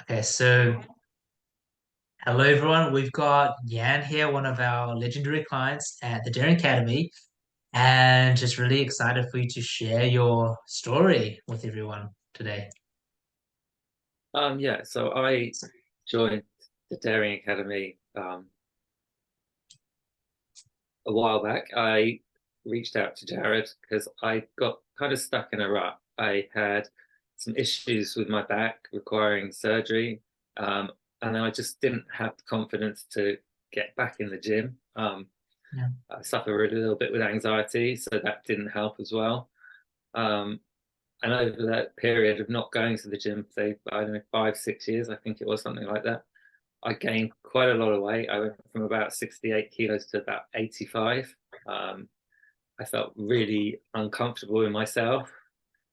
Okay, so hello everyone. We've got Yan here, one of our legendary clients at the Daring Academy, and just really excited for you to share your story with everyone today. Yeah, so I joined the Daring Academy a while back. I reached out to Jared because I got kind of stuck in a rut. I had some issues with my back requiring surgery, and then I just didn't have the confidence to get back in the gym. Yeah. I suffer a little bit with anxiety, so that didn't help as well. Um, and over that period of not going to the gym, say, I don't know, 5, 6 years, I think it was something like that, I gained quite a lot of weight. I went from about 68 kilos to about 85. Um, I felt really uncomfortable in myself.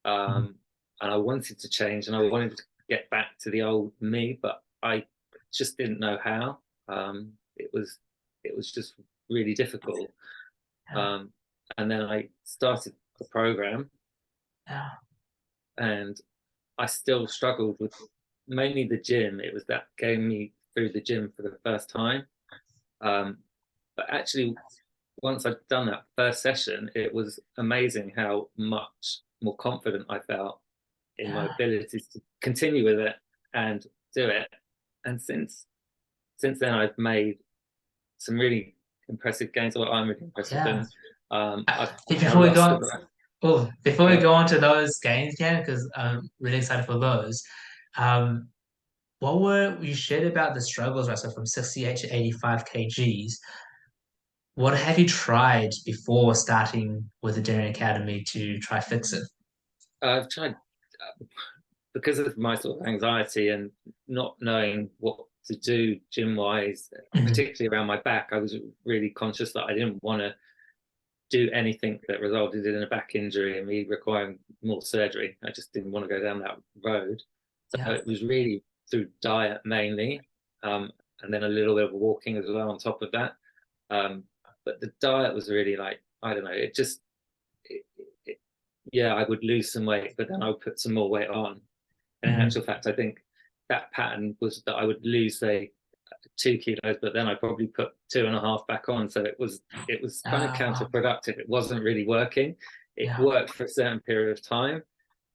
Mhm. Um, and I wanted to change and I wanted to get back to the old me, but I just didn't know how. It was just really difficult. Yeah. Um, and then I started the program Yeah. and I still struggled with mainly the gym. It was that getting me through the gym for the first time. Um, but actually, once I'd done that first session, it was amazing how much more confident I felt in my Yeah. abilities to continue with it and do it. And since then, I've made some really impressive gains. Well, I'm really impressive, Yeah. and I've now Before we go lost on, about. before we Uh, go on to those games, Yan, because I'm really excited for those. Um, what were you shared about the struggles, right? So from 68 to 85 kgs. What have you tried before starting with the Daring Academy to try fix it? I've tried because of my sort of anxiety and not knowing what to do gym wise, Mhm. particularly around my back. I was really conscious that I didn't want to do anything that resulted in a back injury and me requiring more surgery. I just didn't want to go down that road. So Yeah. it was really through diet mainly, and then a little bit of walking as well on top of that. But the diet was really like, I don't know, it, it, yeah, I would lose some weight, but then I would put some more weight on. And in Mhm. actual fact, I think that pattern was that I would lose, say, 2 kilos, but then I probably put 2.5 back on. So it was kind of Wow. counterproductive. It wasn't really working. It Yeah. worked for a certain period of time,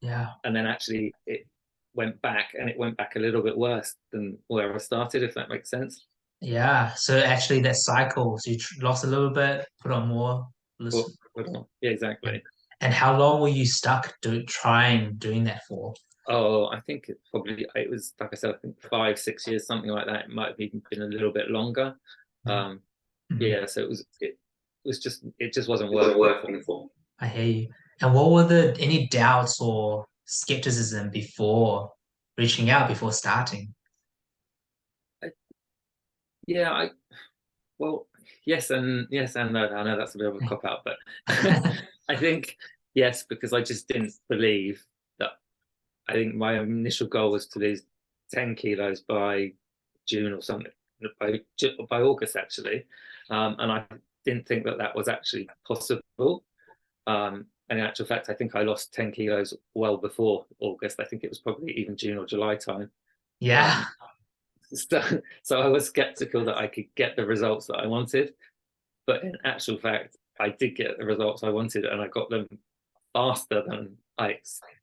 Yeah. and then actually it went back, and it went back a little bit worse than where I started, if that makes sense. Yeah. So actually, that cycle. So you lost a little bit, put on more. But, Listen. yeah, And, exactly. and how long were you stuck trying doing that for? Oh, I think it was like I said, I think 5, 6 years, something like that. It might have even been a little bit longer. Yeah. Um, Mhm. yeah, so it just wasn't Wasn't working for working me. for. I hear you. And what were the any doubts or skepticism before reaching out, before starting? I, yeah, well, yes and no. I know that's a bit of a cop out, but I think yes, because I just didn't believe that. I think my initial goal was to lose 10 kilos by June or something, by August actually, and I didn't think that that was actually possible. And in actual fact, I think I lost 10 kilos well before August. I think it was probably even June or July time. Yeah. Um, so, so I was skeptical that I could get the results that I wanted. But in actual fact, I did get the results I wanted, and I got them faster than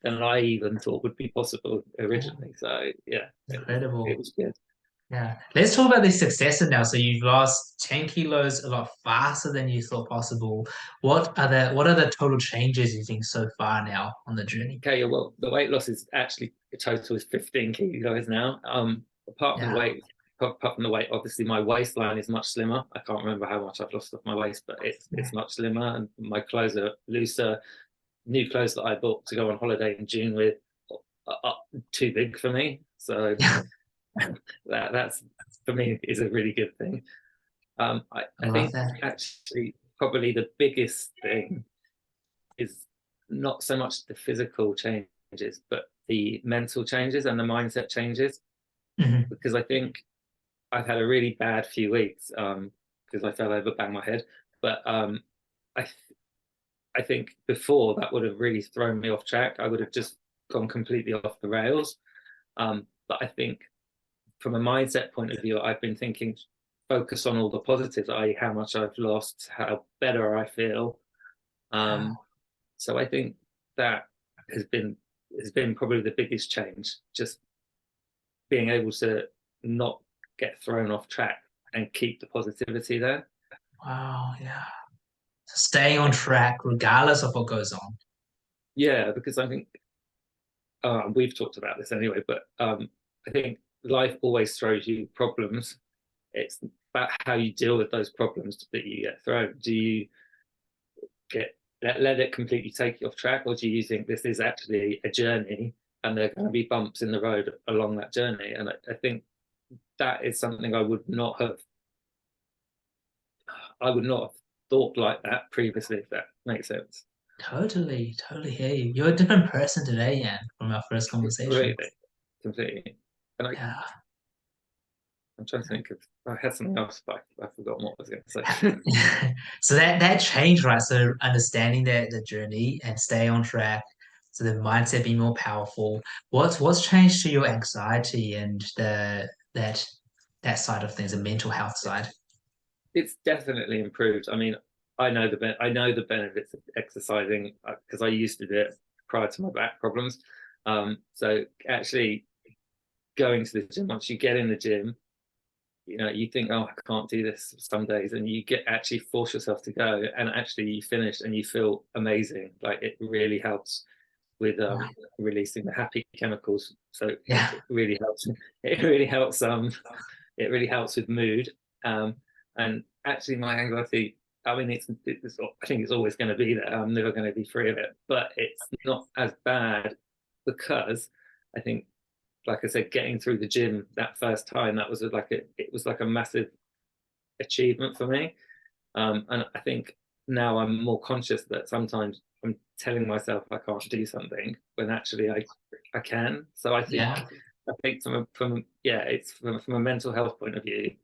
I even thought would be possible originally. So yeah, it Incredible. was good. Yeah. Let's talk about the successes now. So you've lost 10 kilos a lot faster than you thought possible. What are the total changes you think so far now on the journey? Okay, well, the weight loss is actually the total is 15 kilos now. Apart from the Yeah. weight, apart from the weight, obviously my waistline is much slimmer. I can't remember how much I've lost off my waist, but it's much slimmer, and my clothes are looser. New clothes that I bought to go on holiday in June with are too big for me. So Yeah. that's for me is a really good thing. I I love think that. actually probably the biggest thing is not so much the physical changes, but the mental changes and the mindset changes. Mhm. Because I think I've had a really bad few weeks because I fell over, banged my head. But I I think before that would have really thrown me off track. I would have just gone completely off the rails. But I think from a mindset point of view, I've been thinking focus on all the positives, i.e., how much I've lost, how better I feel. Yeah. So I think that has been probably the biggest change, just being able to not get thrown off track and keep the positivity there. Wow. Yeah. So staying on track regardless of what goes on. Yeah, because I think we've talked about this anyway, but I think life always throws you problems. It's about how you deal with those problems that you get thrown. Do you get let it completely take you off track, or do you think this is actually a journey and there are going to be bumps in the road along that journey? And I think that is something I would not have thought like that previously, if that makes sense. Totally, totally hear you. You're a different person today, Ian, from our first conversation. Completely, completely. And Yeah. I'm trying to think of, I had something else, but I've forgotten what I was going to say. So that change, right? So understanding that the journey and stay on track, so the mindset being more powerful. What's changed to your anxiety and that that side of things, the mental health side? It's definitely improved. I mean, I know the benefits of exercising because I used to do it prior to my back problems. So actually going to the gym, once you get in the gym, you know, you think, oh, I can't do this some days, and you get actually force yourself to go, and actually you finish and you feel amazing. Like it really helps with Yeah. releasing the happy chemicals. So Yeah. it really helps. It really helps. It really helps with mood. Um, and actually, my anxiety. I mean, I think it's always going to be there. I'm never going to be free of it, but it's not as bad because I think, like I said, getting through the gym that first time, that was it was like a massive achievement for me. And I think now I'm more conscious that sometimes I'm telling myself I can't do something when actually I can. So Yeah. I think from yeah, it's from a mental health point of view,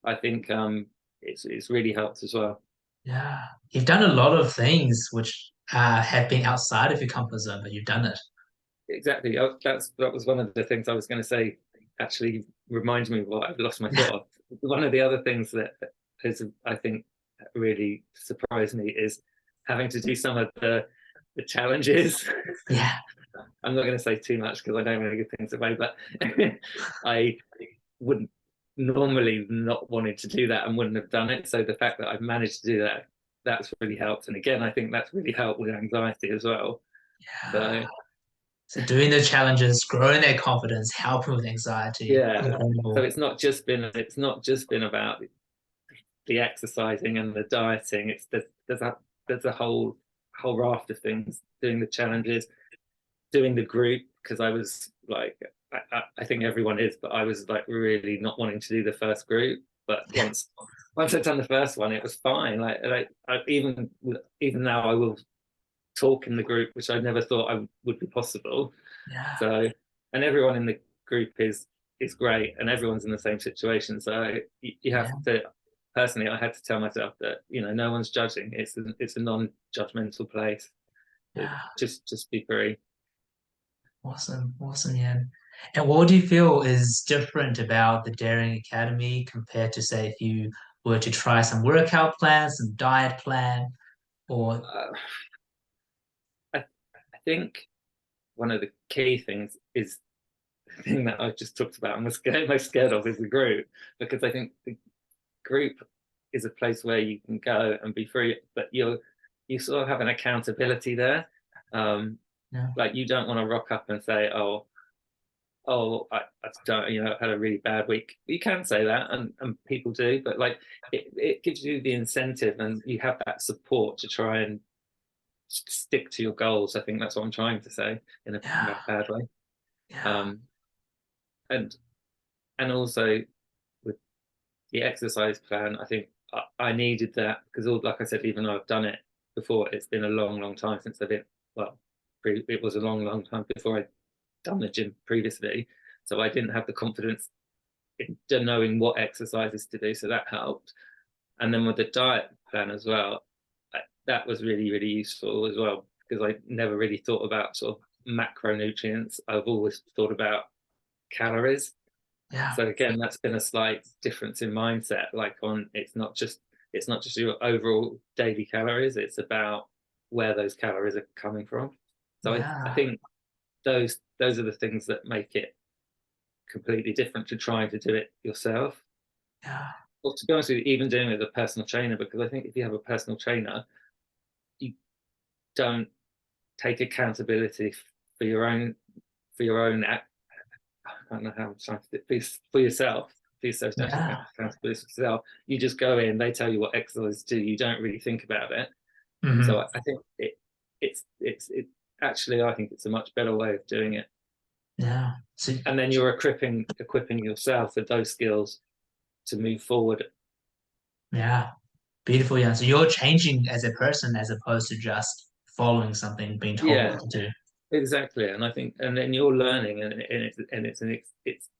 I think it's really helped as well. Yeah. You've done a lot of things which have been outside of your comfort zone, but you've done it. Exactly. That was one of the things I was going to say. Actually, reminds me of what I've lost my thought of. One of the other things that has, I think, really surprised me is having to do some of the challenges. Yeah. I'm not going to say too much because I don't want to give things away, but I wouldn't normally not wanted to do that and wouldn't have done it. So the fact that I've managed to do that, that's really helped. And again, I think that's really helped with anxiety as well. Yeah. So So doing the challenges, growing their confidence, helping with anxiety. yeah, so Incredible. it's not just been about the exercising and the dieting. It's there's a whole raft of things. Doing the challenges, doing the group because I was like I think everyone is, but I was like really not wanting to do the first group. But once I'd done the first one, it was fine. Even now I will talk in the group, which I never thought I would be possible. Yeah. So, and everyone in the group is great, and everyone's in the same situation. So you Yeah. have to. Personally, I had to tell myself that no one's judging. It's a non-judgmental place. Yeah. Just be free. Awesome. Awesome, yeah. And what do you feel is different about the Daring Academy compared to, say, if you were to try some workout plan, some diet plan, or Uh, I think one of the key things is the thing that I just talked about and was most scared of is the group, because I think the group is a place where you can go and be free, but you sort of have an accountability there. Um, yeah, like you don't want to rock up and say, I don't, I've had a really bad week. You can say that, and people do, but like it gives you the incentive, and you have that support to try and stick to your goals. I think that's what I'm trying to say in a yeah, bad way. yeah, Um, and and also with the exercise plan, I think I needed that because, like I said, even though I've done it before, it's been a long time since I've been. Well, it was a long time before I'd done the gym previously, so I didn't have the confidence in knowing what exercises to do. So that helped. And then with the diet plan as well, that was really useful as well because I never really thought about sort of macronutrients. I've always thought about calories. Yeah. So again, that's been a slight difference in mindset. Like on, it's not just your overall daily calories. It's about where those calories are coming from. So I Yeah. think those are the things that make it completely different to trying to do it yourself. Yeah. Well, to be honest with you, even doing it with a personal trainer, because I think if you have a personal trainer, you don't take accountability for your own for your own act. I don't know how I'm trying to do this for yourself. For yourself, don't take Yeah. accountability for yourself. You just go in, they tell you what exercises to do. You don't really think about it. So Hmm. I think it actually I think it's a much better way of doing it. Yeah. So And then you're equipping yourself with those skills to move forward. yeah, beautiful. Yeah. So you're changing as a person as opposed to just following something, being told Yeah, what to do. exactly. And I think, and then you're learning, it's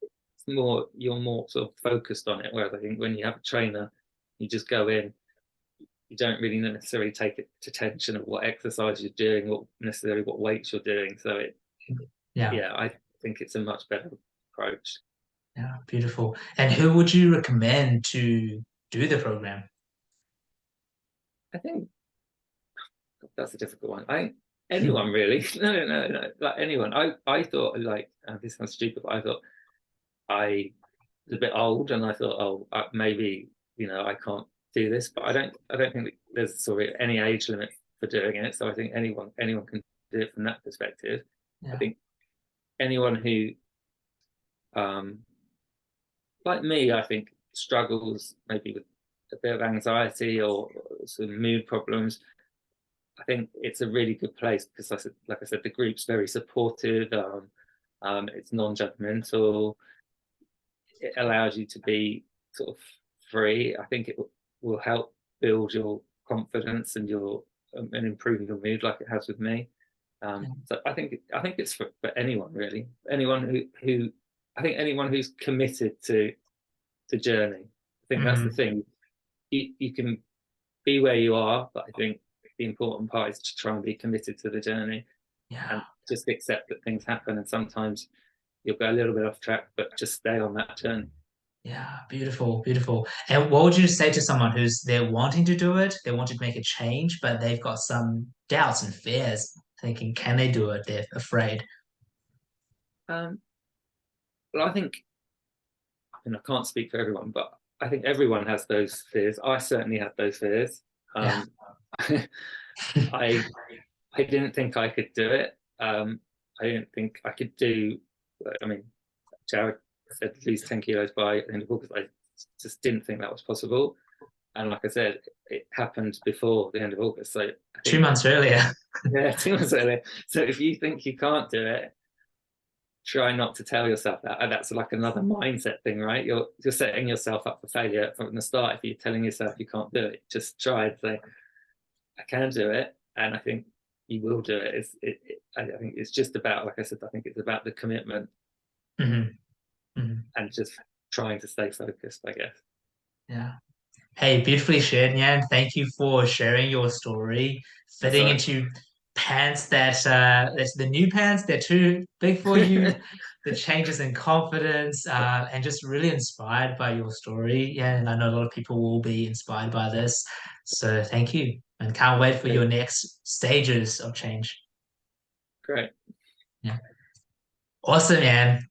more you're more sort of focused on it. Whereas I think when you have a trainer, you just go in, you don't really necessarily take attention of what exercise you're doing, what necessarily what weights you're doing. So Yeah. yeah, I think it's a much better approach. Yeah. Beautiful. And who would you recommend to do the program? I think that's a difficult one. Anyone really? No. Like anyone. I thought like this sounds stupid, but I thought I was a bit old, and I thought, oh, maybe I can't do this. But I don't think there's sort of any age limit for doing it. So I think anyone can do it from that perspective. I Yeah. think anyone who like me, I think struggles maybe with a bit of anxiety or some mood problems. I think it's a really good place because, like I said, the group's very supportive. It's non-judgmental. It allows you to be sort of free. I think will help build your confidence and your and improve your mood, like it has with me. So I think it's for anyone really, anyone who I think anyone who's committed to the journey. I think that's the Hmm. thing. You can be where you are, but I think the important part is to try and be committed to the journey Yeah. and just accept that things happen and sometimes you'll go a little bit off track, but just stay on that journey. Yeah, beautiful, beautiful. And what would you say to someone who's they're wanting to do it, they want to make a change, but they've got some doubts and fears, thinking, can they do it? They're afraid. Um, well, I can't speak for everyone, but I think everyone has those fears. I certainly had those fears. Yeah. Um, I I didn't think I could do it. I didn't think I could do. I mean, Jared said lose 10 kilos by the end of August. I just didn't think that was possible. And like I said, it happened before the end of August. So I Two think, months earlier. yeah, 2 months earlier. So if you think you can't do it, try not to tell yourself that. And that's like another mindset thing, right? You're setting yourself up for failure from the start if you're telling yourself you can't do it. Just try and say, I can do it. And I think you will do it. I think it's just about, like I said, I think it's about the commitment Hmm. Hmm. and just trying to stay focused, I guess. Yeah. Hey, beautifully shared, Yan. Thank you for sharing your story, That's fitting all into pants that's the new pants. They're too big for you. right. The changes in confidence, and just really inspired by your story. Yeah, and I know a lot of people will be inspired by this. So thank you, and can't wait for your next stages of change. Great. Yeah, awesome, man.